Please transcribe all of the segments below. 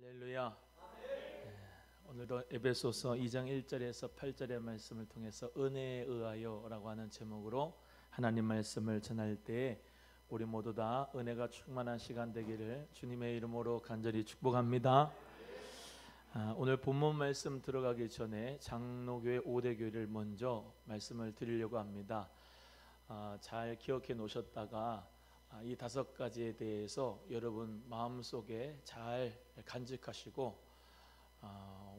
할렐루야. 오늘도 에베소서 2장 1절에서 8절의 말씀을 통해서 은혜에 의하여라고 하는 제목으로 하나님 말씀을 전할 때에 우리 모두 다 은혜가 충만한 시간 되기를 주님의 이름으로 간절히 축복합니다. 오늘 본문 말씀 들어가기 전에 장로교회 5대 교회를 먼저 말씀을 드리려고 합니다. 잘 기억해 놓으셨다가 이 5가지에 대해서 여러분 마음속에 잘 간직하시고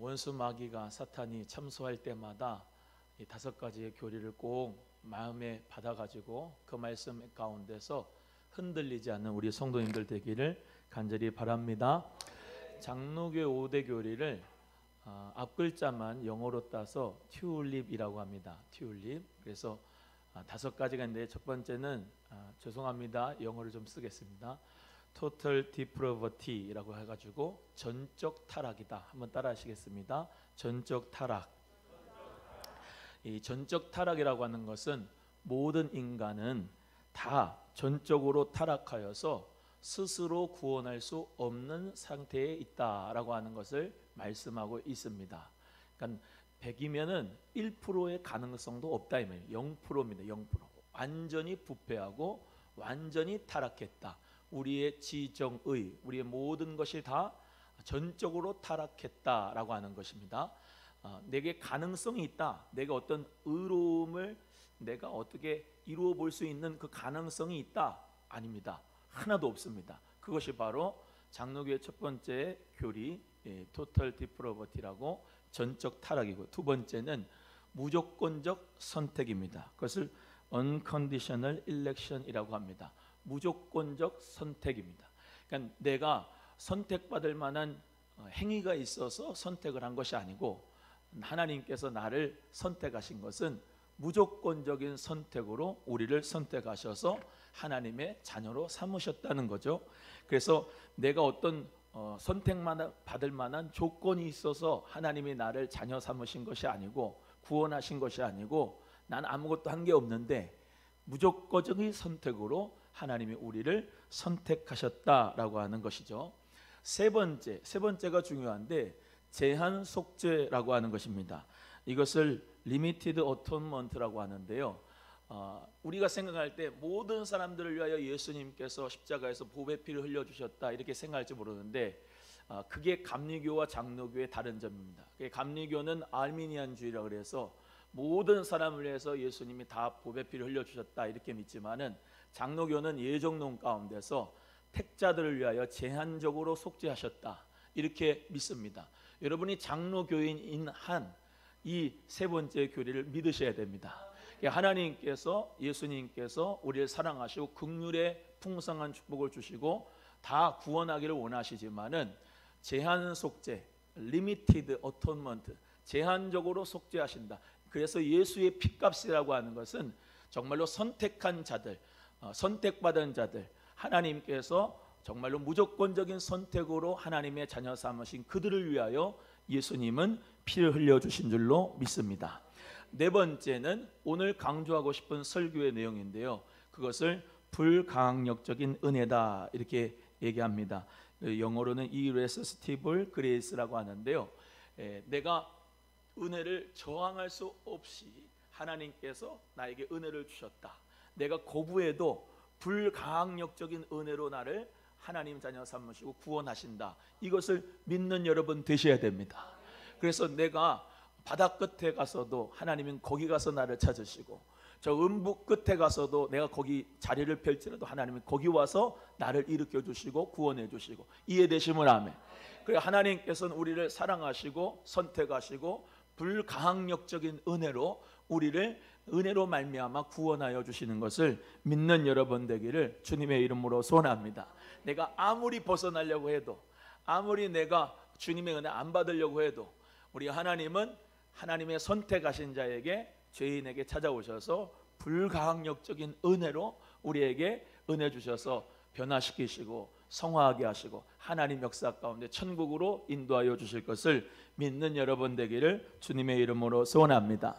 원수 마귀가 사탄이 참소할 때마다 이 5가지의 교리를 꼭 마음에 받아가지고 그 말씀 가운데서 흔들리지 않는 우리 성도님들 되기를 간절히 바랍니다. 장로교회 5대 교리를 앞글자만 영어로 따서 튤립이라고 합니다. 튤립. 그래서 5가지가 있는데 첫 번째는 죄송합니다. 영어를 좀 쓰겠습니다. Total depravity라고 해가지고 전적 타락이다. 한번 따라 하시겠습니다. 전적 타락. 이 전적 타락이라고 하는 것은 모든 인간은 다 전적으로 타락하여서 스스로 구원할 수 없는 상태에 있다라고 하는 것을 말씀하고 있습니다. 그러니까 100이면은 1%의 가능성도 없다 이 말이에요. 0%입니다. 0%. 완전히 부패하고 완전히 타락했다. 우리의 지정의, 우리의 모든 것이 다 전적으로 타락했다라고 하는 것입니다. 내게 가능성이 있다. 내가 어떤 의로움을 내가 어떻게 이루어 볼 수 있는 그 가능성이 있다. 아닙니다. 하나도 없습니다. 그것이 바로 장로교의 첫 번째 교리 토탈 디프로버티라고 전적 타락이고, 두 번째는 무조건적 선택입니다. 그것을 unconditional election이라고 합니다. 무조건적 선택입니다. 그러니까 내가 선택받을 만한 행위가 있어서 선택을 한 것이 아니고 하나님께서 나를 선택하신 것은 무조건적인 선택으로 우리를 선택하셔서 하나님의 자녀로 삼으셨다는 거죠. 그래서 내가 어떤 선택만 받을 만한 조건이 있어서 하나님이 나를 자녀 삼으신 것이 아니고 구원하신 것이 아니고 난 아무것도 한 게 없는데 무조건적인 선택으로 하나님이 우리를 선택하셨다라고 하는 것이죠. 세 번째가 중요한데 제한 속죄라고 하는 것입니다. 이것을 리미티드 어톤먼트라고 하는데요. 우리가 생각할 때 모든 사람들을 위하여 예수님께서 십자가에서 보배 피를 흘려주셨다 이렇게 생각할지 모르는데 그게 감리교와 장로교의 다른 점입니다. 감리교는 아르미니안주의라 그래서 모든 사람을 위해서 예수님이 다 보배 피를 흘려주셨다 이렇게 믿지만은 장로교는 예정론 가운데서 택자들을 위하여 제한적으로 속죄하셨다 이렇게 믿습니다. 여러분이 장로교인인 한 이 세 번째 교리를 믿으셔야 됩니다. 하나님께서 예수님께서 우리를 사랑하시고 긍휼의 풍성한 축복을 주시고 다 구원하기를 원하시지만은 제한 속죄, limited atonement, 제한적으로 속죄하신다. 그래서 예수의 피값이라고 하는 것은 정말로 선택한 자들, 선택받은 자들, 하나님께서 정말로 무조건적인 선택으로 하나님의 자녀 삼으신 그들을 위하여 예수님은 피를 흘려주신 줄로 믿습니다. 네 번째는 오늘 강조하고 싶은 설교의 내용인데요. 그것을 불가항력적인 은혜다 이렇게 얘기합니다. 영어로는 irresistible grace라고 하는데요. 내가 은혜를 저항할 수 없이 하나님께서 나에게 은혜를 주셨다. 내가 거부해도 불가항력적인 은혜로 나를 하나님 자녀 삼으시고 구원하신다. 이것을 믿는 여러분 되셔야 됩니다. 그래서 내가 바다 끝에 가서도 하나님은 거기 가서 나를 찾으시고 저 음부 끝에 가서도 내가 거기 자리를 펼치라도 하나님은 거기 와서 나를 일으켜 주시고 구원해 주시고 이해되시면 아멘. 그래 하나님께서는 우리를 사랑하시고 선택하시고 불가항력적인 은혜로 우리를 은혜로 말미암아 구원하여 주시는 것을 믿는 여러분 되기를 주님의 이름으로 소원합니다. 내가 아무리 벗어나려고 해도 아무리 내가 주님의 은혜 안 받으려고 해도 우리 하나님은 하나님의 선택하신 자에게 죄인에게 찾아오셔서 불가항력적인 은혜로 우리에게 은혜 주셔서 변화시키시고 성화하게 하시고 하나님 역사 가운데 천국으로 인도하여 주실 것을 믿는 여러분 되기를 주님의 이름으로 소원합니다.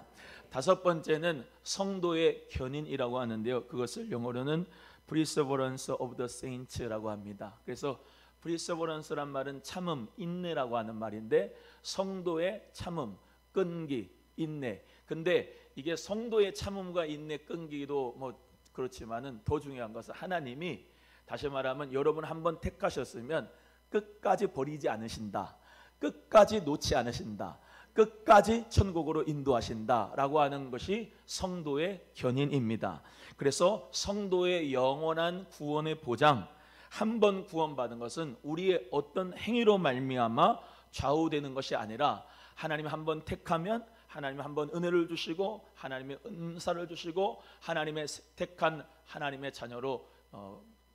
다섯 번째는 성도의 견인이라고 하는데요. 그것을 영어로는 Perseverance of the Saints라고 합니다. 그래서 perseverance란 말은 참음, 인내라고 하는 말인데 성도의 참음, 끈기, 인내. 근데 이게 성도의 참음과 인내, 끈기도 뭐 그렇지만은 더 중요한 것은 하나님이 다시 말하면 여러분 한번 택하셨으면 끝까지 버리지 않으신다. 끝까지 놓지 않으신다. 끝까지 천국으로 인도하신다라고 하는 것이 성도의 견인입니다. 그래서 성도의 영원한 구원의 보장, 한 번 구원받은 것은 우리의 어떤 행위로 말미암아 좌우되는 것이 아니라 하나님 한 번 택하면 하나님 한 번 은혜를 주시고 하나님의 은사를 주시고 하나님의 택한 하나님의 자녀로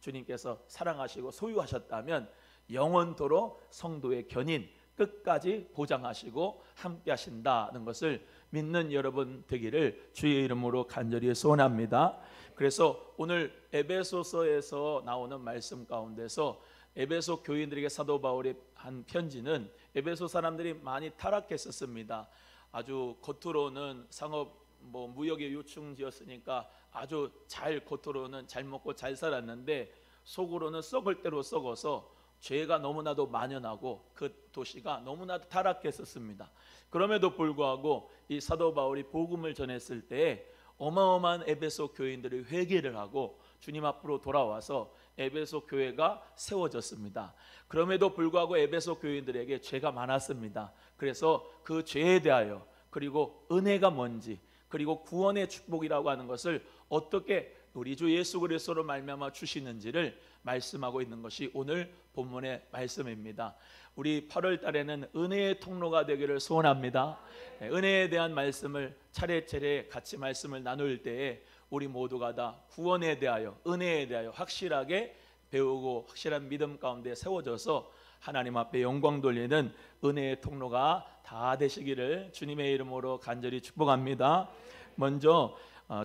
주님께서 사랑하시고 소유하셨다면 영원토록 성도의 견인 끝까지 보장하시고 함께 하신다는 것을 믿는 여러분 되기를 주의 이름으로 간절히 소원합니다. 그래서 오늘 에베소서에서 나오는 말씀 가운데서 에베소 교인들에게 사도 바울이 한 편지는 에베소 사람들이 많이 타락했었습니다. 아주 겉으로는 상업 무역의 요충지였으니까 아주 잘 겉으로는 잘 먹고 잘 살았는데 속으로는 썩을 대로 썩어서 죄가 너무나도 만연하고 그 도시가 너무나도 타락했었습니다. 그럼에도 불구하고 이 사도 바울이 복음을 전했을 때 어마어마한 에베소 교인들이 회개를 하고 주님 앞으로 돌아와서 에베소 교회가 세워졌습니다. 그럼에도 불구하고 에베소 교인들에게 죄가 많았습니다. 그래서 그 죄에 대하여 그리고 은혜가 뭔지 그리고 구원의 축복이라고 하는 것을 어떻게 우리 주 예수 그리스도로 말미암아 주시는지를 말씀하고 있는 것이 오늘 본문의 말씀입니다. 우리 8월 달에는 은혜의 통로가 되기를 소원합니다. 은혜에 대한 말씀을 차례차례 같이 말씀을 나눌 때에 우리 모두가 다 구원에 대하여 은혜에 대하여 확실하게 배우고 확실한 믿음 가운데 세워져서 하나님 앞에 영광 돌리는 은혜의 통로가 다 되시기를 주님의 이름으로 간절히 축복합니다. 먼저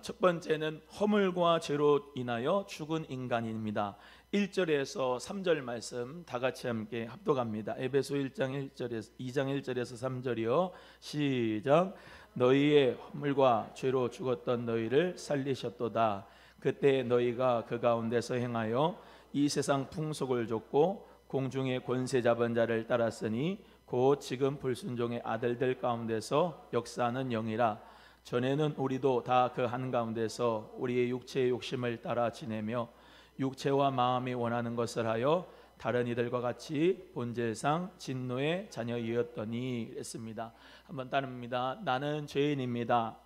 첫 번째는 허물과 죄로 인하여 죽은 인간입니다. 1절에서 3절 말씀 다 같이 함께 합독합니다. 에베소 1장 1절에서 2장 1절에서 3절이요. 시작. 너희의 허물과 죄로 죽었던 너희를 살리셨도다. 그때 너희가 그 가운데서 행하여 이 세상 풍속을 좇고 공중의 권세 잡은 자를 따랐으니 곧 지금 불순종의 아들들 가운데서 역사하는 영이라. 전에는 우리도 다 그 한가운데서 우리의 육체의 욕심을 따라 지내며 육체와 마음이 원하는 것을 하여 다른 이들과 같이 본질상 진노의 자녀이었더니 했습니다. 한번 따릅니다. 나는 죄인입니다.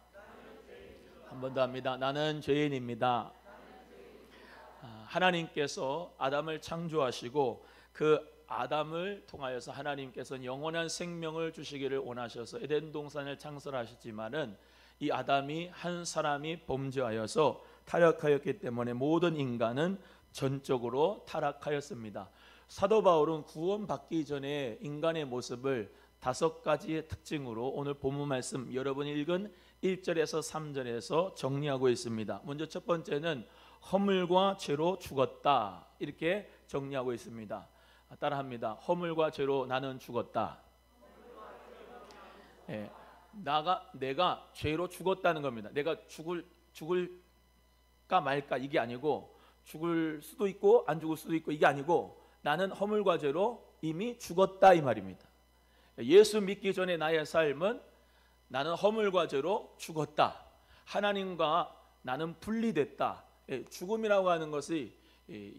한 번 더 합니다. 나는 죄인입니다. 하나님께서 아담을 창조하시고 그 아담을 통하여서 하나님께서는 영원한 생명을 주시기를 원하셔서 에덴 동산을 창설하셨지만은 이 아담이 한 사람이 범죄하여서 타락하였기 때문에 모든 인간은 전적으로 타락하였습니다. 사도 바울은 구원받기 전에 인간의 모습을 5가지의 특징으로 오늘 본문 말씀 여러분이 읽은 1절에서 3절에서 정리하고 있습니다. 먼저 첫 번째는 허물과 죄로 죽었다 이렇게 정리하고 있습니다. 따라합니다. 허물과 죄로 나는 죽었다. 네, 내가 죄로 죽었다는 겁니다. 내가 죽을까 말까 이게 아니고 죽을 수도 있고 안 죽을 수도 있고 이게 아니고 나는 허물과 죄로 이미 죽었다 이 말입니다. 예수 믿기 전에 나의 삶은 나는 허물과 죄로 죽었다. 하나님과 나는 분리됐다. 죽음이라고 하는 것이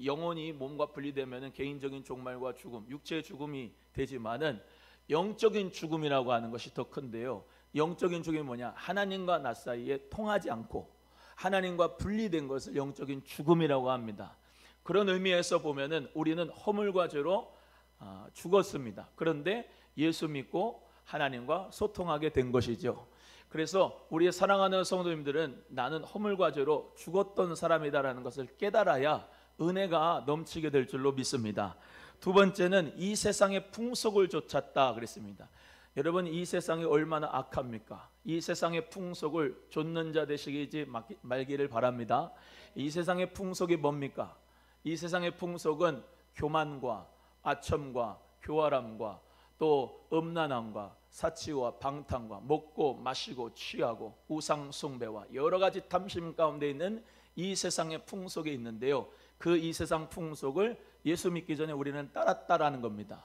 영혼이 몸과 분리되면 개인적인 종말과 죽음, 육체의 죽음이 되지만은 영적인 죽음이라고 하는 것이 더 큰데요. 영적인 죽음이 뭐냐? 하나님과 나 사이에 통하지 않고 하나님과 분리된 것을 영적인 죽음이라고 합니다. 그런 의미에서 보면은 우리는 허물과 죄로 죽었습니다. 그런데 예수 믿고 하나님과 소통하게 된 것이죠. 그래서 우리 사랑하는 성도님들은 나는 허물과 죄로 죽었던 사람이다라는 것을 깨달아야 은혜가 넘치게 될 줄로 믿습니다. 두 번째는 이 세상의 풍속을 좇았다 그랬습니다. 여러분 이 세상이 얼마나 악합니까? 이 세상의 풍속을 좇는 자 되시지 말기를 바랍니다. 이 세상의 풍속이 뭡니까? 이 세상의 풍속은 교만과 아첨과 교활함과 또 음란함과 사치와 방탕과 먹고 마시고 취하고 우상 숭배와 여러 가지 탐심 가운데 있는 이 세상의 풍속이 있는데요. 그 이 세상 풍속을 예수 믿기 전에 우리는 따랐다라는 겁니다.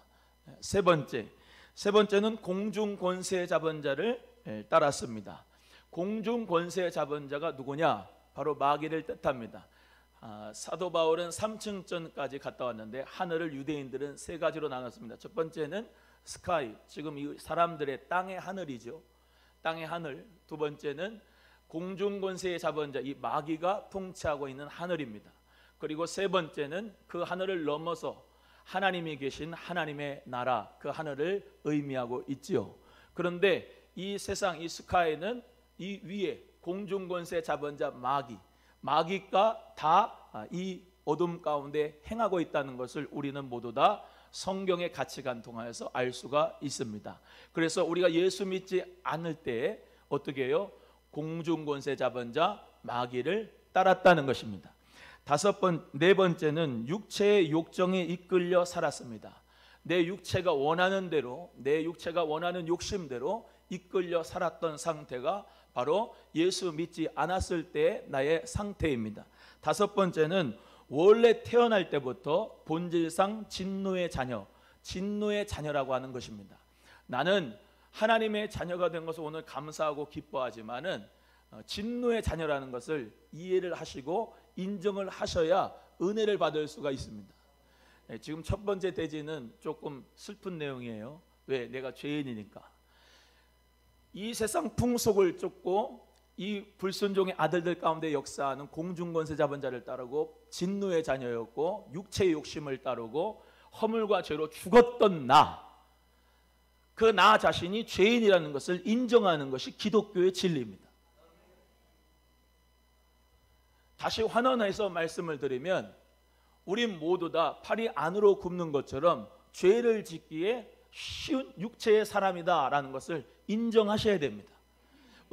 세 번째는 공중 권세 잡은 자를 따랐습니다. 공중 권세 잡은 자가 누구냐? 바로 마귀를 뜻합니다. 사도 바울은 3층전까지 갔다 왔는데 하늘을 유대인들은 세 가지로 나눴습니다. 첫 번째는 스카이, 지금 이 사람들의 땅의 하늘이죠. 땅의 하늘. 두 번째는 공중 권세에 잡은 자, 이 마귀가 통치하고 있는 하늘입니다. 그리고 세 번째는 그 하늘을 넘어서 하나님이 계신 하나님의 나라, 그 하늘을 의미하고 있지요. 그런데 이 세상, 이 스카이는 이 위에 공중 권세 잡은 자 마귀가 다 이 어둠 가운데 행하고 있다는 것을 우리는 모두 다 성경의 가치관 통하여서 알 수가 있습니다. 그래서 우리가 예수 믿지 않을 때 어떻게 해요? 공중 권세 잡은 자 마귀를 따랐다는 것입니다. 네 번째는 육체의 욕정에 이끌려 살았습니다. 내 육체가 원하는 대로, 내 육체가 원하는 욕심대로 이끌려 살았던 상태가 바로 예수 믿지 않았을 때 나의 상태입니다. 다섯 번째는 원래 태어날 때부터 본질상 진노의 자녀라고 하는 것입니다. 나는 하나님의 자녀가 된 것을 오늘 감사하고 기뻐하지만은 진노의 자녀라는 것을 이해를 하시고 인정을 하셔야 은혜를 받을 수가 있습니다. 지금 첫 번째 대지는 조금 슬픈 내용이에요. 왜? 내가 죄인이니까. 이 세상 풍속을 쫓고 이 불순종의 아들들 가운데 역사하는 공중권세 잡은 자를 따르고 진노의 자녀였고 육체의 욕심을 따르고 허물과 죄로 죽었던 그 나 자신이 죄인이라는 것을 인정하는 것이 기독교의 진리입니다. 다시 환원해서 말씀을 드리면 우린 모두 다 팔이 안으로 굽는 것처럼 죄를 짓기에 쉬운 육체의 사람이다라는 것을 인정하셔야 됩니다.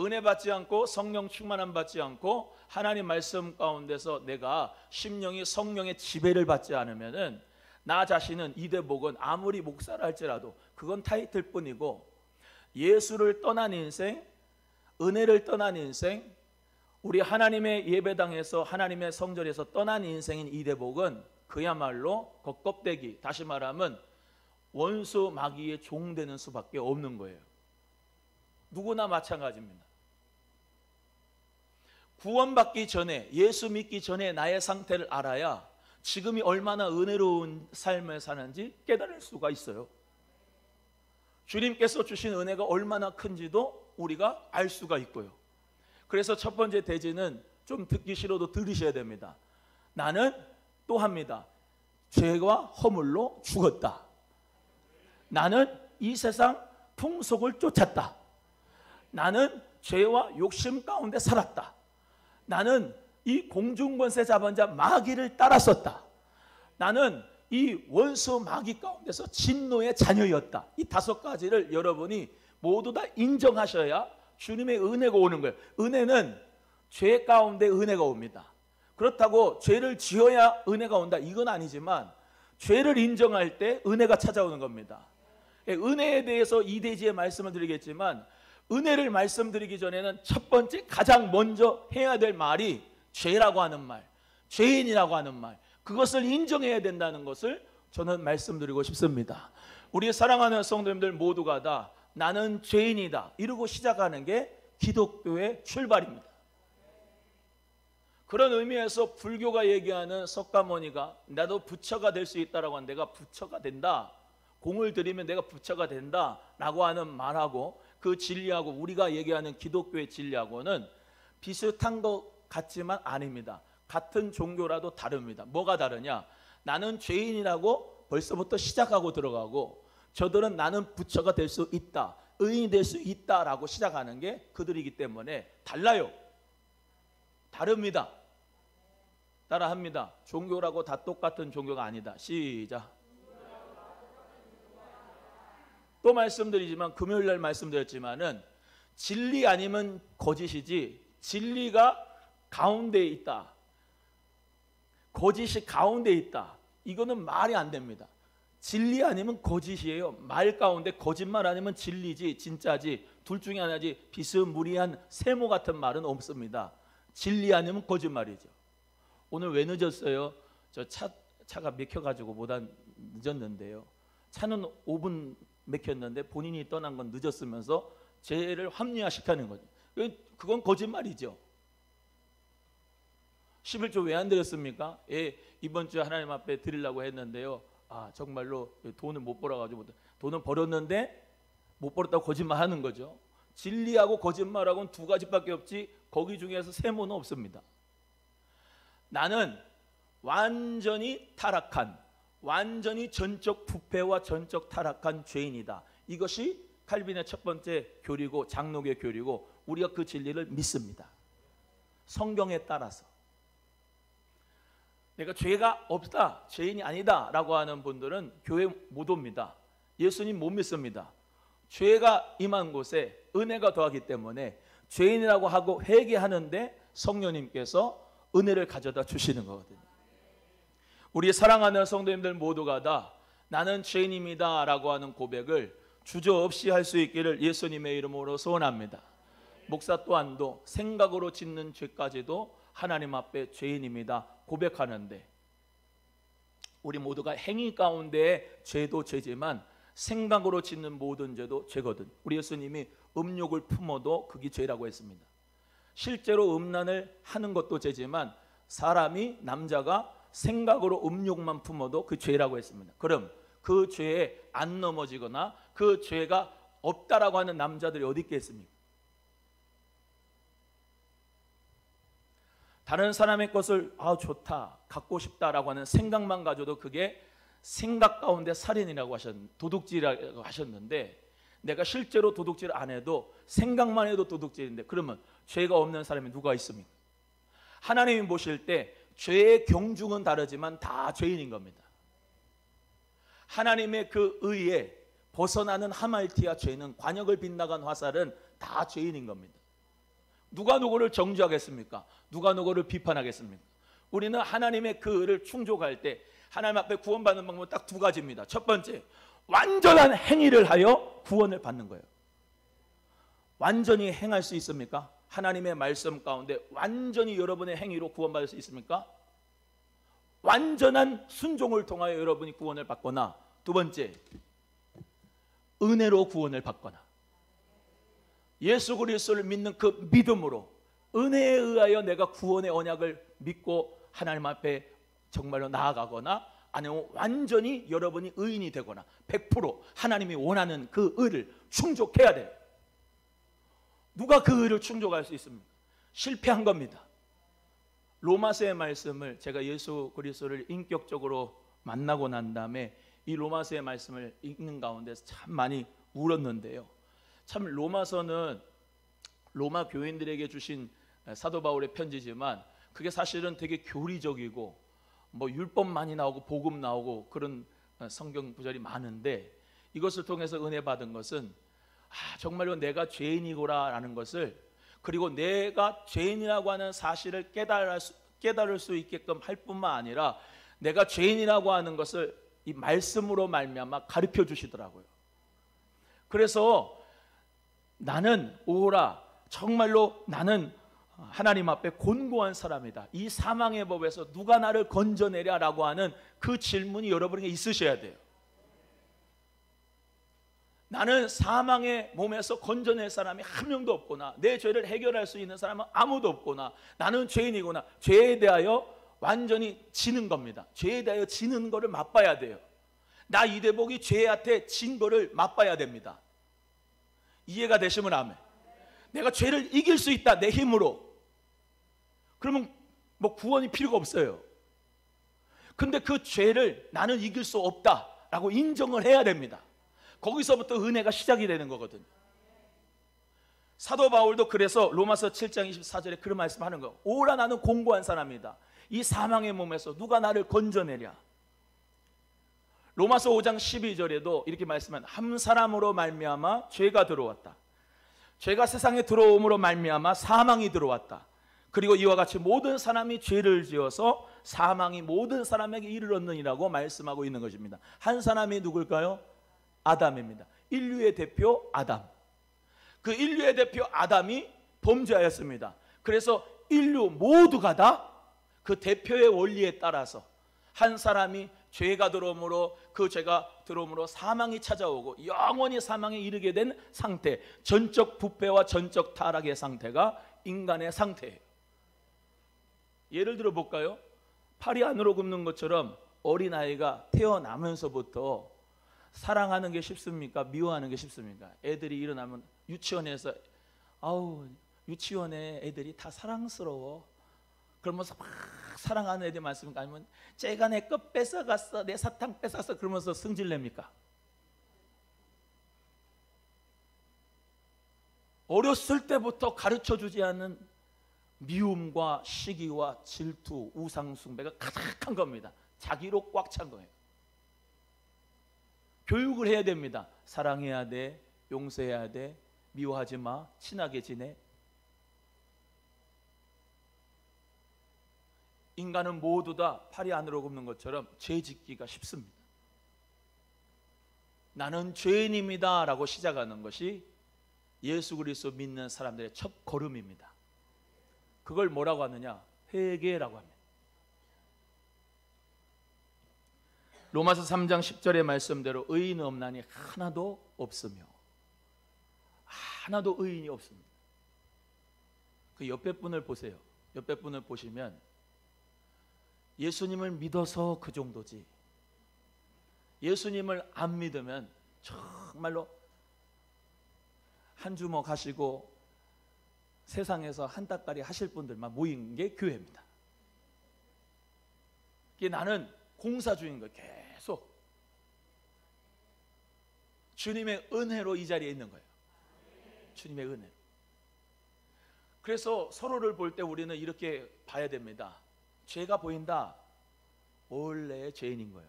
은혜 받지 않고 성령 충만함 받지 않고 하나님 말씀 가운데서 내가 심령이 성령의 지배를 받지 않으면은 나 자신은 이대복은 아무리 목사라 할지라도 그건 타이틀 뿐이고 예수를 떠난 인생, 은혜를 떠난 인생, 우리 하나님의 예배당에서 하나님의 성전에서 떠난 인생인 이대복은 그야말로 겉껍데기, 다시 말하면 원수 마귀의 종되는 수밖에 없는 거예요. 누구나 마찬가지입니다. 구원받기 전에, 예수 믿기 전에 나의 상태를 알아야 지금이 얼마나 은혜로운 삶을 사는지 깨달을 수가 있어요. 주님께서 주신 은혜가 얼마나 큰지도 우리가 알 수가 있고요. 그래서 첫 번째 대지는 좀 듣기 싫어도 들으셔야 됩니다. 나는 또 합니다. 죄와 허물로 죽었다. 나는 이 세상 풍속을 쫓았다. 나는 죄와 욕심 가운데 살았다. 나는 이 공중권세 잡은 자 마귀를 따랐었다. 나는 이 원수 마귀 가운데서 진노의 자녀였다. 이 다섯 가지를 여러분이 모두 다 인정하셔야 주님의 은혜가 오는 거예요. 은혜는 죄 가운데 은혜가 옵니다. 그렇다고 죄를 지어야 은혜가 온다 이건 아니지만 죄를 인정할 때 은혜가 찾아오는 겁니다. 은혜에 대해서 이 대지에 말씀을 드리겠지만 은혜를 말씀드리기 전에는 첫 번째 가장 먼저 해야 될 말이 죄라고 하는 말, 죄인이라고 하는 말, 그것을 인정해야 된다는 것을 저는 말씀드리고 싶습니다. 우리 사랑하는 성도님들 모두가 다 나는 죄인이다 이러고 시작하는 게 기독교의 출발입니다. 그런 의미에서 불교가 얘기하는 석가모니가 나도 부처가 될 수 있다라고 하는 내가 부처가 된다, 공을 들이면 내가 부처가 된다 라고 하는 말하고 그 진리하고 우리가 얘기하는 기독교의 진리하고는 비슷한 것 같지만 아닙니다. 같은 종교라도 다릅니다. 뭐가 다르냐? 나는 죄인이라고 벌써부터 시작하고 들어가고 저들은 나는 부처가 될 수 있다, 의인이 될 수 있다라고 시작하는 게 그들이기 때문에 달라요. 다릅니다. 따라합니다. 종교라고 다 똑같은 종교가 아니다. 시작. 또 말씀드리지만 금요일날 말씀드렸지만은 진리 아니면 거짓이지 진리가 가운데에 있다, 거짓이 가운데에 있다, 이거는 말이 안 됩니다. 진리 아니면 거짓이에요. 말 가운데 거짓말 아니면 진리지 진짜지 둘 중에 하나지 비스무리한 세모 같은 말은 없습니다. 진리 아니면 거짓말이죠. 오늘 왜 늦었어요? 저 차 차가 막혀가지고 늦었는데요. 차는 5분 막혔는데 본인이 떠난 건 늦었으면서 죄를 합리화시키는 거죠. 그건 거짓말이죠. 11조 왜 안 드렸습니까? 예, 이번 주에 하나님 앞에 드리려고 했는데요. 정말로 돈을 못 벌어가지고, 돈은 벌었는데 못 벌었다고 거짓말하는 거죠. 진리하고 거짓말하고는 두 가지밖에 없지 거기 중에서 세모는 없습니다. 나는 완전히 타락한, 완전히 전적 부패와 전적 타락한 죄인이다. 이것이 칼빈의 첫 번째 교리고 장로교의 교리고 우리가 그 진리를 믿습니다. 성경에 따라서. 내가 죄가 없다, 죄인이 아니다 라고 하는 분들은 교회 못 옵니다. 예수님 못 믿습니다. 죄가 임한 곳에 은혜가 더하기 때문에 죄인이라고 하고 회개하는데 성령님께서 은혜를 가져다 주시는 거거든요. 우리 사랑하는 성도님들 모두가 다 나는 죄인입니다 라고 하는 고백을 주저없이 할 수 있기를 예수님의 이름으로 소원합니다. 목사 또한도 생각으로 짓는 죄까지도 하나님 앞에 죄인입니다 고백하는데, 우리 모두가 행위 가운데 죄도 죄지만 생각으로 짓는 모든 죄도 죄거든. 우리 예수님이 음욕을 품어도 그게 죄라고 했습니다. 실제로 음란을 하는 것도 죄지만 사람이, 남자가 생각으로 음욕만 품어도 그 죄라고 했습니다. 그럼 그 죄에 안 넘어지거나 그 죄가 없다라고 하는 남자들이 어디 있겠습니까? 다른 사람의 것을 좋다, 갖고 싶다라고 하는 생각만 가져도 그게 생각 가운데 살인이라고 도둑질이라고 하셨는데, 내가 실제로 도둑질 안 해도 생각만 해도 도둑질인데 그러면 죄가 없는 사람이 누가 있습니까? 하나님이 보실 때 죄의 경중은 다르지만 다 죄인인 겁니다. 하나님의 그 의에 벗어나는 하말티아 죄는, 관역을 빗나간 화살은 다 죄인인 겁니다. 누가 누구를 정죄하겠습니까? 누가 누구를 비판하겠습니까? 우리는 하나님의 그 의를 충족할 때 하나님 앞에 구원받는 방법은 딱 두 가지입니다. 첫 번째, 완전한 행위를 하여 구원을 받는 거예요. 완전히 행할 수 있습니까? 하나님의 말씀 가운데 완전히 여러분의 행위로 구원받을 수 있습니까? 완전한 순종을 통하여 여러분이 구원을 받거나, 두 번째, 은혜로 구원을 받거나, 예수 그리스도를 믿는 그 믿음으로 은혜에 의하여 내가 구원의 언약을 믿고 하나님 앞에 정말로 나아가거나, 아니면 완전히 여러분이 의인이 되거나 100% 하나님이 원하는 그 의를 충족해야 돼요. 누가 그 의를 충족할 수 있습니까? 실패한 겁니다. 로마서의 말씀을 제가 예수 그리스도를 인격적으로 만나고 난 다음에 이 로마서의 말씀을 읽는 가운데서 참 많이 울었는데요. 참 로마서는 로마 교인들에게 주신 사도 바울의 편지지만 그게 사실은 되게 교리적이고 율법 많이 나오고 복음 나오고 그런 성경 구절이 많은데, 이것을 통해서 은혜 받은 것은 정말로 내가 죄인이구나라는 것을, 그리고 내가 죄인이라고 하는 사실을 깨달을 수 있게끔 할 뿐만 아니라 내가 죄인이라고 하는 것을 이 말씀으로 말미암아 가르쳐 주시더라고요. 그래서 나는 오라, 정말로 나는 하나님 앞에 곤고한 사람이다. 이 사망의 법에서 누가 나를 건져내랴라고 하는 그 질문이 여러분에게 있으셔야 돼요. 나는 사망의 몸에서 건져낼 사람이 한 명도 없구나, 내 죄를 해결할 수 있는 사람은 아무도 없구나, 나는 죄인이구나. 죄에 대하여 완전히 지는 겁니다. 죄에 대하여 지는 거를 맛봐야 돼요. 나 이대복이 죄한테 진 거를 맛봐야 됩니다. 이해가 되시면 아멘. 내가 죄를 이길 수 있다, 내 힘으로. 그러면 구원이 필요가 없어요. 근데 그 죄를 나는 이길 수 없다라고 인정을 해야 됩니다. 거기서부터 은혜가 시작이 되는 거거든요. 사도 바울도 그래서 로마서 7장 24절에 그런 말씀하는 거예요. 오라, 나는 공고한 사람이다. 이 사망의 몸에서 누가 나를 건져내랴. 로마서 5장 12절에도 이렇게 말씀한, 한 사람으로 말미암아 죄가 들어왔다. 죄가 세상에 들어옴으로 말미암아 사망이 들어왔다. 그리고 이와 같이 모든 사람이 죄를 지어서 사망이 모든 사람에게 이르렀느니라고 말씀하고 있는 것입니다. 한 사람이 누굴까요? 아담입니다. 인류의 대표 아담. 그 인류의 대표 아담이 범죄하였습니다. 그래서 인류 모두가 다 그 대표의 원리에 따라서 한 사람이 죄가 들어옴으로 그 죄가 들어옴으로 사망이 찾아오고 영원히 사망에 이르게 된 상태, 전적 부패와 전적 타락의 상태가 인간의 상태예요. 예를 들어 볼까요? 팔이 안으로 굽는 것처럼 어린아이가 태어나면서부터 사랑하는 게 쉽습니까? 미워하는 게 쉽습니까? 애들이 일어나면 유치원에서 아우 유치원에 애들이 다 사랑스러워 그러면서 막 사랑하는 애들 많습니까? 아니면 쟤가 내 거 뺏어갔어, 내 사탕 뺏어갔어 그러면서 승질냅니까? 어렸을 때부터 가르쳐주지 않은 미움과 시기와 질투, 우상숭배가 가득한 겁니다. 자기로 꽉 찬 거예요. 교육을 해야 됩니다. 사랑해야 돼, 용서해야 돼, 미워하지 마, 친하게 지내. 인간은 모두 다 팔이 안으로 굽는 것처럼 죄 짓기가 쉽습니다. 나는 죄인입니다 라고 시작하는 것이 예수 그리스도 믿는 사람들의 첫 걸음입니다. 그걸 뭐라고 하느냐? 회개라고 합니다. 로마서 3장 10절의 말씀대로 의인은 없나니 하나도 없으며, 하나도 의인이 없습니다. 그 옆에 분을 보세요. 옆에 분을 보시면 예수님을 믿어서 그 정도지, 예수님을 안 믿으면 정말로 한 주먹 하시고 세상에서 한 닭다리 하실 분들만 모인 게 교회입니다. 이게 나는 공사주인 거예요. 계속 주님의 은혜로 이 자리에 있는 거예요. 주님의 은혜로. 그래서 서로를 볼 때 우리는 이렇게 봐야 됩니다. 죄가 보인다. 원래 죄인인 거예요.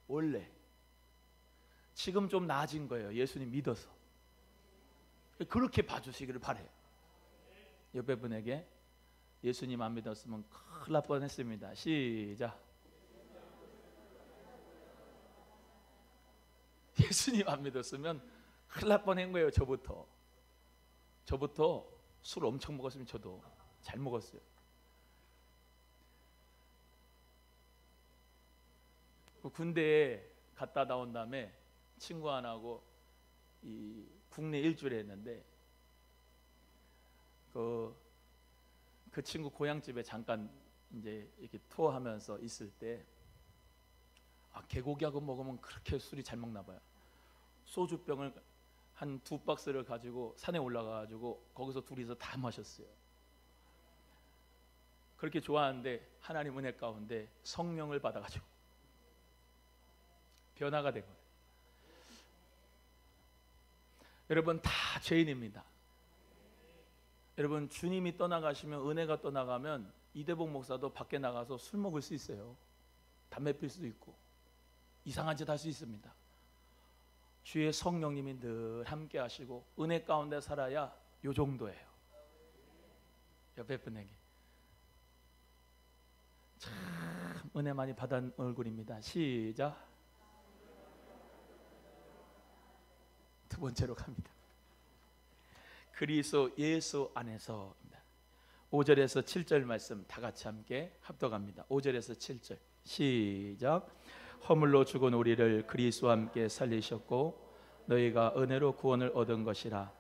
원래. 지금 좀 나아진 거예요. 예수님 믿어서. 그렇게 봐주시기를 바래요. 옆에 분에게 예수님 안 믿었으면 큰일 날 뻔했습니다. 시작. 예수님 안 믿었으면 큰일 날 뻔한 거예요. 저부터 술 엄청 먹었으면 저도 잘 먹었어요. 군대에 갔다 나온 다음에 친구 하나하고 이 국내 일주를 했는데 그 친구 고향집에 잠깐 이제 이렇게 투어하면서 있을 때 개고기하고 먹으면 그렇게 술이 잘 먹나 봐요. 소주병을 한 2박스를 가지고 산에 올라가가지고 거기서 둘이서 다 마셨어요. 그렇게 좋아하는데 하나님 은혜 가운데 성령을 받아가지고 변화가 된 거예요. 여러분 다 죄인입니다. 여러분 주님이 떠나가시면, 은혜가 떠나가면 이대복 목사도 밖에 나가서 술 먹을 수 있어요. 담배 필 수도 있고 이상한 짓 할 수 있습니다. 주의 성령님이 늘 함께 하시고 은혜 가운데 살아야 요 정도예요. 옆에 분에게 참 은혜 많이 받은 얼굴입니다. 시작. 두 번째로 갑니다. 그리스도 예수 안에서입니다. 5절에서 7절 말씀 다 같이 함께 합독합니다. 5절에서 7절 시작. 허물로 죽은 우리를 그리스도와 함께 살리셨고 너희가 은혜로 구원을 얻은 것이라.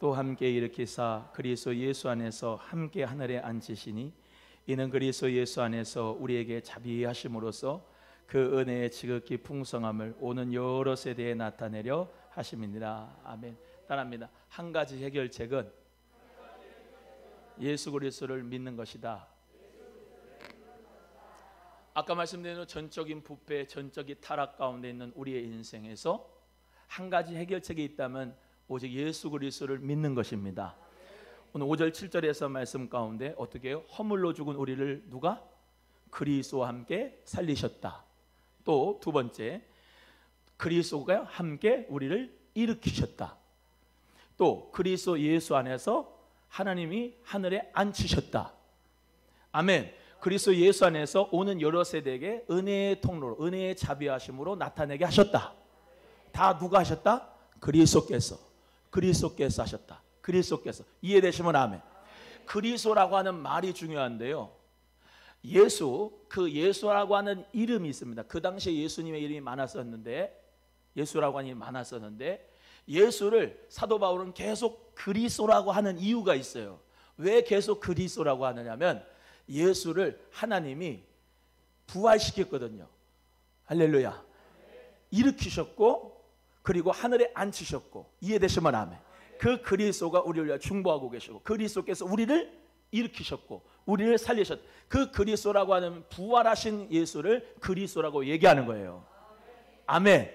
또 함께 일으키사 그리스도 예수 안에서 함께 하늘에 앉히시니 이는 그리스도 예수 안에서 우리에게 자비하심으로써 그 은혜의 지극히 풍성함을 오는 여러 세대에 나타내려 하심이니라. 아멘. 따라합니다. 한 가지 해결책은 예수 그리스도를 믿는 것이다. 아까 말씀드린 전적인 부패, 전적인 타락 가운데 있는 우리의 인생에서 한 가지 해결책이 있다면 오직 예수 그리스도를 믿는 것입니다. 오늘 5절 7절에서 말씀 가운데 어떻게 해요? 허물로 죽은 우리를 누가? 그리스도와 함께 살리셨다. 또 두 번째, 그리스도가 함께 우리를 일으키셨다. 또 그리스도 예수 안에서 하나님이 하늘에 앉히셨다. 아멘. 그리스도 예수 안에서 오는 여러 세대에게 은혜의 통로로, 은혜의 자비하심으로 나타내게 하셨다. 다 누가 하셨다? 그리스도께서 하셨다. 그리스도께서. 이해되시면 아멘. 그리스도라고 하는 말이 중요한데요, 예수, 그 예수라고 하는 이름이 있습니다. 그 당시에 예수님의 이름이 많았었는데, 예수라고 하는 이름이 많았었는데, 예수를 사도 바울은 계속 그리스도라고 하는 이유가 있어요. 왜 계속 그리스도라고 하느냐면 예수를 하나님이 부활시켰거든요. 할렐루야. 일으키셨고 그리고 하늘에 앉히셨고, 이해되시면 아멘. 그 그리스도가 우리를 위하여 중보하고 계시고, 그리스도께서 우리를 일으키셨고 우리를 살리셨, 그 그리스도라고 하는 부활하신 예수를 그리스도라고 얘기하는 거예요. 아멘.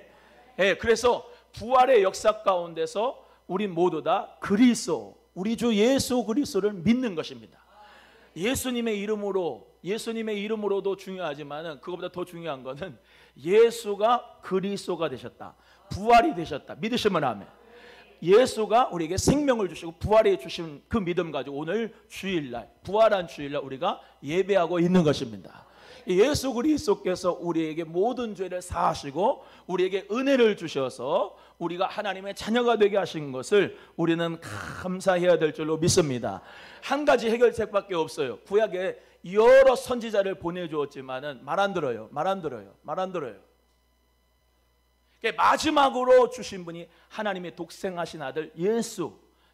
예, 그래서 부활의 역사 가운데서 우리 모두 다 그리스도, 우리 주 예수 그리스도를 믿는 것입니다. 예수님의 이름으로도 중요하지만 그것보다 더 중요한 것은 예수가 그리스도가 되셨다, 부활이 되셨다, 믿으시면 아멘. 예수가 우리에게 생명을 주시고 부활해 주신 그 믿음 가지고 오늘 주일날, 부활한 주일날 우리가 예배하고 있는 것입니다. 예수 그리스도께서 우리에게 모든 죄를 사하시고 우리에게 은혜를 주셔서 우리가 하나님의 자녀가 되게 하신 것을 우리는 감사해야 될 줄로 믿습니다. 한 가지 해결책밖에 없어요. 구약에 여러 선지자를 보내주었지만은 말 안 들어요. 마지막으로 주신 분이 하나님의 독생하신 아들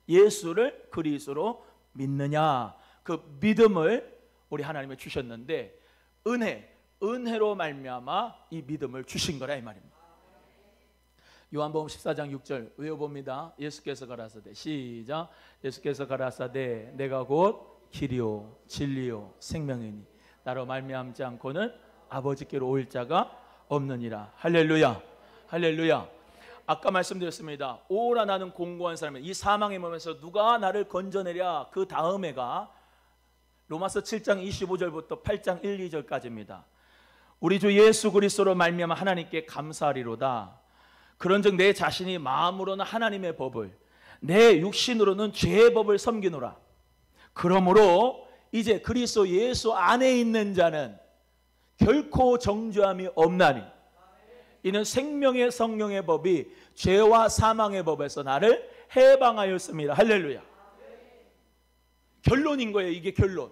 예수를 그리스도로 믿느냐, 그 믿음을 우리 하나님이 주셨는데, 은혜로 말미암아 이 믿음을 주신 거라 이 말입니다. 요한복음 14장 6절 외워봅니다. 예수께서 가라사대, 시작. 예수께서 가라사대 내가 곧 길이요 진리요 생명이니 나로 말미암지 않고는 아버지께로 올 자가 없느니라. 할렐루야. 할렐루야. 아까 말씀드렸습니다. 오라 나는 공고한 사람이다. 이 사망의 몸에서 누가 나를 건져내랴. 그 다음에가 로마서 7장 25절부터 8장 1, 2절까지입니다. 우리 주 예수 그리스도로 말미암아 하나님께 감사하리로다. 그런즉 내 자신이 마음으로는 하나님의 법을, 내 육신으로는 죄의 법을 섬기노라. 그러므로 이제 그리스도 예수 안에 있는 자는 결코 정죄함이 없나니 이는 생명의 성령의 법이 죄와 사망의 법에서 나를 해방하였습니다. 할렐루야. 결론인 거예요. 이게 결론.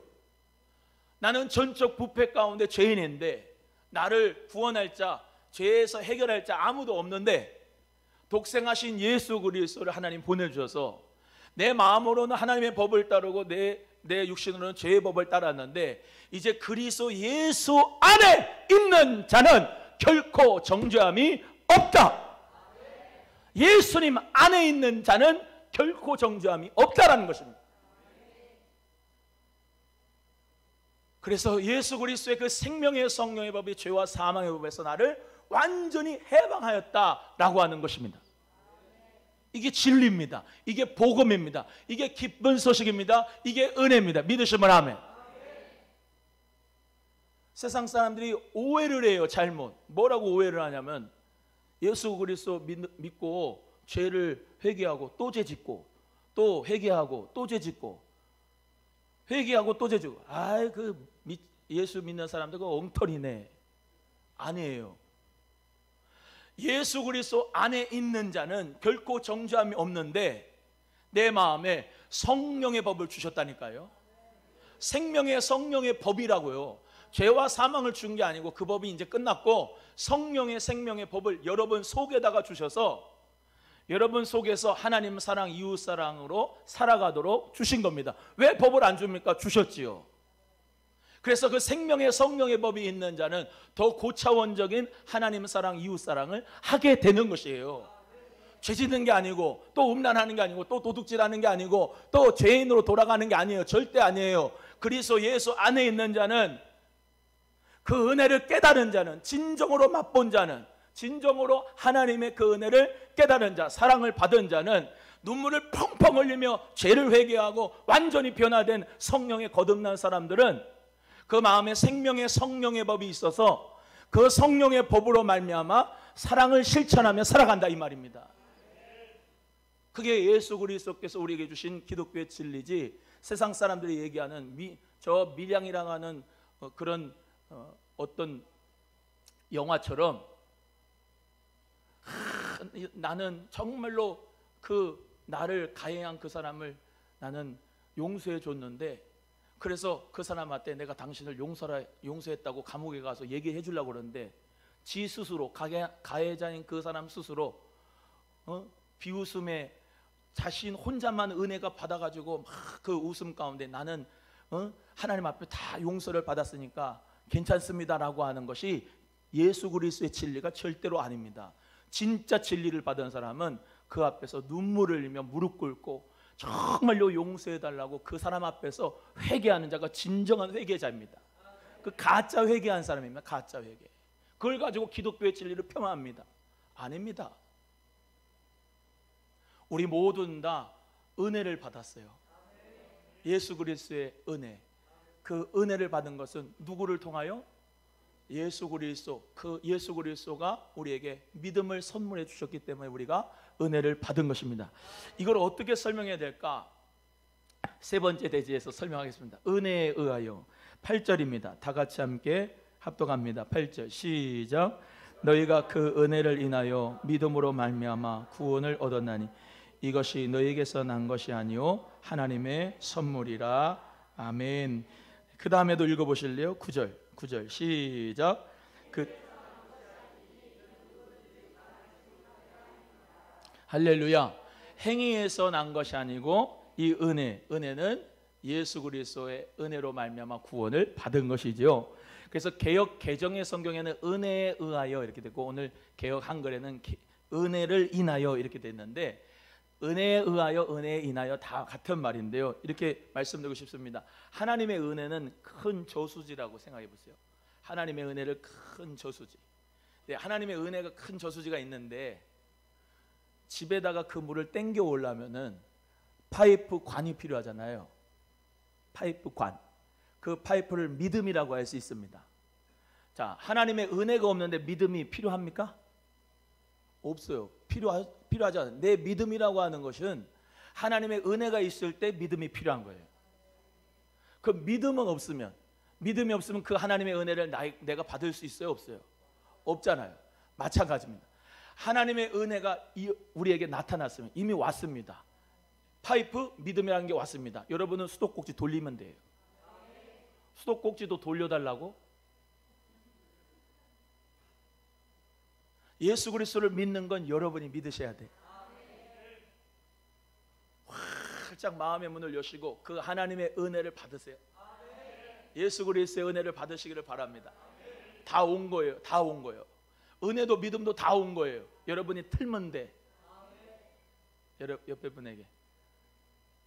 나는 전적 부패 가운데 죄인인데 나를 구원할 자, 죄에서 해결할 자 아무도 없는데 독생하신 예수 그리스도를 하나님 보내주셔서 내 마음으로는 하나님의 법을 따르고 내 육신으로는 죄의 법을 따랐는데 이제 그리스도 예수 안에 있는 자는 결코 정죄함이 없다. 예수님 안에 있는 자는 결코 정죄함이 없다라는 것입니다. 그래서 예수 그리스도의 그 생명의 성령의 법이 죄와 사망의 법에서 나를 완전히 해방하였다라고 하는 것입니다. 이게 진리입니다. 이게 복음입니다. 이게 기쁜 소식입니다. 이게 은혜입니다. 믿으시면 아멘. 세상 사람들이 오해를 해요. 잘못. 뭐라고 오해를 하냐면 예수 그리스도 믿고 죄를 회개하고 또 죄 짓고 또 회개하고 또 죄 짓고 회개하고 또 죄 짓고, 아이 그 예수 믿는 사람들 그 엉터리네. 아니에요. 예수 그리스도 안에 있는 자는 결코 정죄함이 없는데 내 마음에 성령의 법을 주셨다니까요. 생명의 성령의 법이라고요. 죄와 사망을 준 게 아니고 그 법이 이제 끝났고 성령의 생명의 법을 여러분 속에다가 주셔서 여러분 속에서 하나님 사랑, 이웃 사랑으로 살아가도록 주신 겁니다. 왜 법을 안 줍니까? 주셨지요. 그래서 그 생명의 성령의 법이 있는 자는 더 고차원적인 하나님 사랑, 이웃 사랑을 하게 되는 것이에요. 죄 짓는 게 아니고 또 음란하는 게 아니고 또 도둑질하는 게 아니고 또 죄인으로 돌아가는 게 아니에요. 절대 아니에요. 그리스도 예수 안에 있는 자는, 그 은혜를 깨달은 자는, 진정으로 맛본 자는, 진정으로 하나님의 그 은혜를 깨달은 자, 사랑을 받은 자는 눈물을 펑펑 흘리며 죄를 회개하고 완전히 변화된 성령에 거듭난 사람들은 그 마음에 생명의 성령의 법이 있어서 그 성령의 법으로 말미암아 사랑을 실천하며 살아간다 이 말입니다. 그게 예수 그리스도께서 우리에게 주신 기독교의 진리지, 세상 사람들이 얘기하는 저 밀양이라고 하는 그런 어떤 영화처럼 나는 정말로 그 나를 가해한 그 사람을 나는 용서해 줬는데 그래서 그 사람한테 내가 당신을 용서했다고 감옥에 가서 얘기해 주려고 그러는데 지 스스로 가해자인 그 사람 스스로 비웃음에 자신 혼자만 은혜가 받아가지고 막 그 웃음 가운데 나는 하나님 앞에 다 용서를 받았으니까 괜찮습니다라고 하는 것이 예수 그리스도의 진리가 절대로 아닙니다. 진짜 진리를 받은 사람은 그 앞에서 눈물을 흘리며 무릎 꿇고 정말로 용서해달라고 그 사람 앞에서 회개하는 자가 진정한 회개자입니다. 그 가짜 회개한 사람입니다. 가짜 회개. 그걸 가지고 기독교의 진리를 폄하합니다. 아닙니다. 우리 모두는 다 은혜를 받았어요. 예수 그리스도의 은혜. 그 은혜를 받은 것은 누구를 통하여? 예수 그리스도. 그 예수 그리스도가 우리에게 믿음을 선물해 주셨기 때문에 우리가 은혜를 받은 것입니다. 이걸 어떻게 설명해야 될까? 세 번째 대지에서 설명하겠습니다. 은혜에 의하여. 8절입니다. 다 같이 함께 합독합니다. 8절 시작. 너희가 그 은혜를 인하여 믿음으로 말미암아 구원을 얻었나니 이것이 너희에게서 난 것이 아니요 하나님의 선물이라. 아멘. 그 다음에도 읽어보실래요? 9절 시작. 할렐루야. 행위에서 난 것이 아니고 이 은혜는 예수 그리스도의 은혜로 말미암아 구원을 받은 것이지요. 그래서 개역 개정의 성경에는 은혜에 의하여 이렇게 됐고 오늘 개역 한글에는 은혜를 인하여 이렇게 됐는데 은혜에 의하여 은혜에 인하여 다 같은 말인데요. 이렇게 말씀드리고 싶습니다. 하나님의 은혜는 큰 저수지라고 생각해 보세요. 하나님의 은혜를 큰 저수지. 네, 하나님의 은혜가 큰 저수지가 있는데 집에다가 그 물을 땡겨 오려면은 파이프 관이 필요하잖아요. 파이프 관. 그 파이프를 믿음이라고 할 수 있습니다. 자, 하나님의 은혜가 없는데 믿음이 필요합니까? 없어요. 필요하지 않아요. 내 믿음이라고 하는 것은 하나님의 은혜가 있을 때 믿음이 필요한 거예요. 그 믿음이 없으면 그 하나님의 은혜를 내가 받을 수 있어요? 없어요? 없잖아요. 마찬가지입니다. 하나님의 은혜가 우리에게 나타났으면 이미 왔습니다. 파이프 믿음이라는 게 왔습니다. 여러분은 수도꼭지 돌리면 돼요. 수도꼭지도 돌려달라고? 예수 그리스도를 믿는 건 여러분이 믿으셔야 돼. 활짝 마음의 문을 여시고 그 하나님의 은혜를 받으세요. 예수 그리스도의 은혜를 받으시기를 바랍니다. 다 온 거예요. 다 온 거예요. 은혜도 믿음도 다 온 거예요. 여러분이 틀면 돼. 옆에 분에게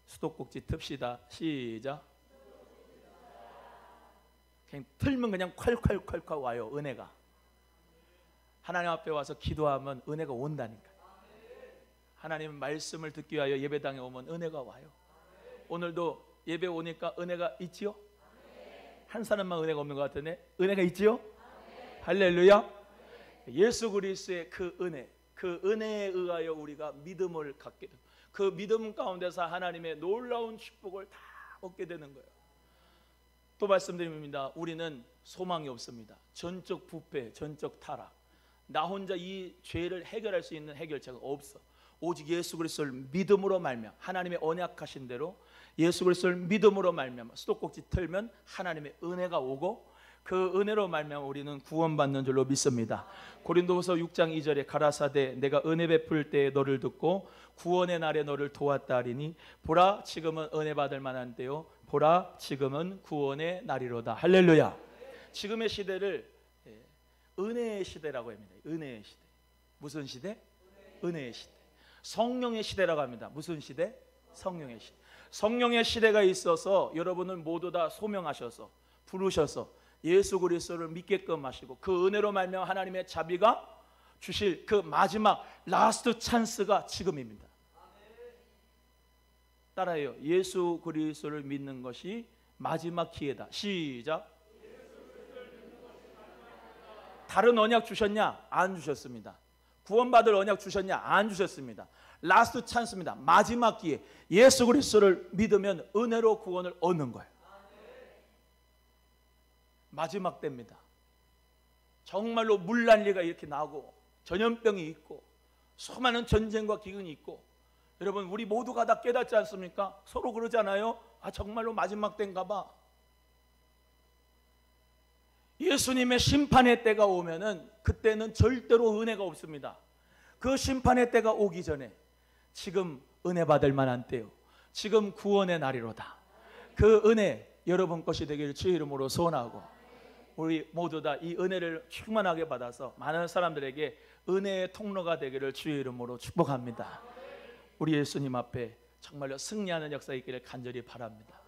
수도꼭지 틉시다. 시작. 그냥 틀면 그냥 콸콸콸콸 와요. 은혜가. 하나님 앞에 와서 기도하면 은혜가 온다니까. 하나님 말씀을 듣기 위하여 예배당에 오면 은혜가 와요. 오늘도 예배 오니까 은혜가 있지요? 한 사람만 은혜가 없는 것 같으네. 은혜가 있지요? 할렐루야. 예수 그리스도의 그 은혜에 의하여 우리가 믿음을 갖게 됩니다. 그 믿음 가운데서 하나님의 놀라운 축복을 다 얻게 되는 거예요. 또 말씀드립니다. 우리는 소망이 없습니다. 전적 부패, 전적 타락. 나 혼자 이 죄를 해결할 수 있는 해결책은 없어. 오직 예수 그리스도를 믿음으로 말미암아 하나님의 언약하신 대로 예수 그리스도를 믿음으로 말미암아 수도꼭지 틀면 하나님의 은혜가 오고 그 은혜로 말미암아 우리는 구원받는 줄로 믿습니다. 고린도후서 6장 2절에 가라사대 내가 은혜 베풀 때에 너를 듣고 구원의 날에 너를 도왔다 하리니 보라 지금은 은혜 받을 만한 때요 보라 지금은 구원의 날이로다. 할렐루야. 지금의 시대를 은혜의 시대라고 합니다. 은혜의 시대. 무슨 시대? 은혜의 시대. 성령의 시대라고 합니다. 무슨 시대? 성령의 시대. 성령의 시대가 있어서 여러분을 모두 다 소명하셔서 부르셔서 예수 그리스도를 믿게끔 하시고 그 은혜로 말미암아 하나님의 자비가 주실 그 마지막 라스트 찬스가 지금입니다. 따라해요. 예수 그리스도를 믿는 것이 마지막 기회다. 시작. 다른 언약 주셨냐? 안 주셨습니다. 구원받을 언약 주셨냐? 안 주셨습니다. 라스트 찬스입니다. 마지막 기회. 예수 그리스도를 믿으면 은혜로 구원을 얻는 거예요. 마지막 때입니다. 정말로 물난리가 이렇게 나고 전염병이 있고 수많은 전쟁과 기근이 있고 여러분 우리 모두가 다 깨닫지 않습니까? 서로 그러잖아요. 아 정말로 마지막 때인가 봐. 예수님의 심판의 때가 오면은 그때는 절대로 은혜가 없습니다. 그 심판의 때가 오기 전에 지금 은혜 받을 만한 때요, 지금 구원의 날이로다. 그 은혜 여러분 것이 되기를 주의 이름으로 소원하고, 우리 모두 다 이 은혜를 충만하게 받아서 많은 사람들에게 은혜의 통로가 되기를 주의 이름으로 축복합니다. 우리 예수님 앞에 정말로 승리하는 역사 있기를 간절히 바랍니다.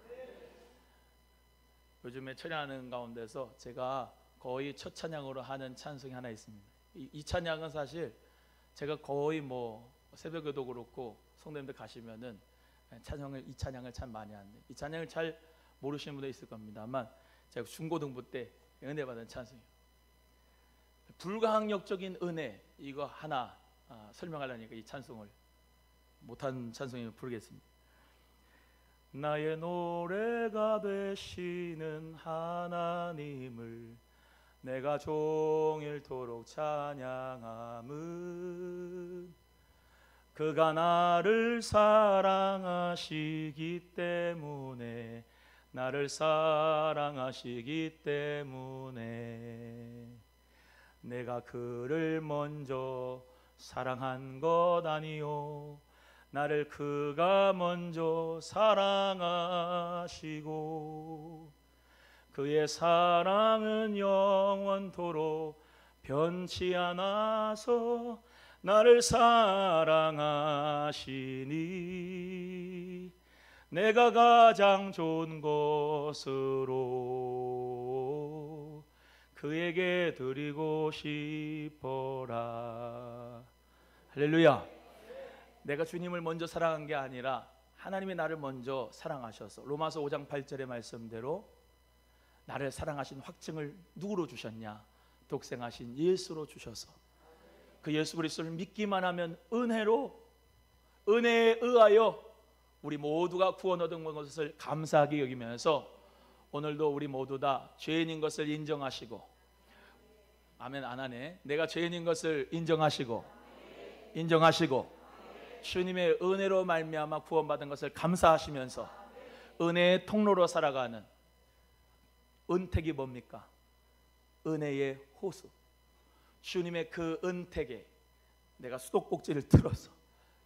요즘에 찬양하는 가운데서 제가 거의 첫 찬양으로 하는 찬송이 하나 있습니다. 이 찬양은 사실 제가 거의 뭐 새벽에도 그렇고 성도님들 가시면은 이 찬양을 참 많이 하는데, 이 찬양을 잘 모르시는 분도 있을 겁니다만 제가 중고등부 때 은혜 받은 찬송이에요. 불가항력적인 은혜, 이거 하나 설명하려니까 이 찬송을 못한 찬송을 부르겠습니다. 나의 노래가 되시는 하나님을 내가 종일토록 찬양함은 그가 나를 사랑하시기 때문에, 나를 사랑하시기 때문에 내가 그를 먼저 사랑한 것 아니요, 나를 그가 먼저 사랑하시고 그의 사랑은 영원토록 변치 않아서 나를 사랑하시니 내가 가장 좋은 것으로 그에게 드리고 싶어라. 할렐루야. 내가 주님을 먼저 사랑한 게 아니라 하나님이 나를 먼저 사랑하셔서, 로마서 5장 8절의 말씀대로 나를 사랑하신 확증을 누구로 주셨냐? 독생하신 예수로 주셔서, 그 예수 그리스도를 믿기만 하면 은혜로, 은혜에 의하여 우리 모두가 구원 얻은 것을 감사하게 여기면서 오늘도 우리 모두 다 죄인인 것을 인정하시고, 아멘 안 하네, 내가 죄인인 것을 인정하시고 주님의 은혜로 말미암아 구원받은 것을 감사하시면서 은혜의 통로로 살아가는, 은택이 뭡니까? 은혜의 호수. 주님의 그 은택에 내가 수도꼭지를 틀어서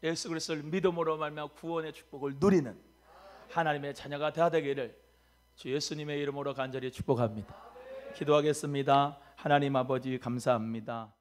예수 그리스도를 믿음으로 말미암아 구원의 축복을 누리는 하나님의 자녀가 되기를 주 예수님의 이름으로 간절히 축복합니다. 기도하겠습니다. 하나님 아버지 감사합니다.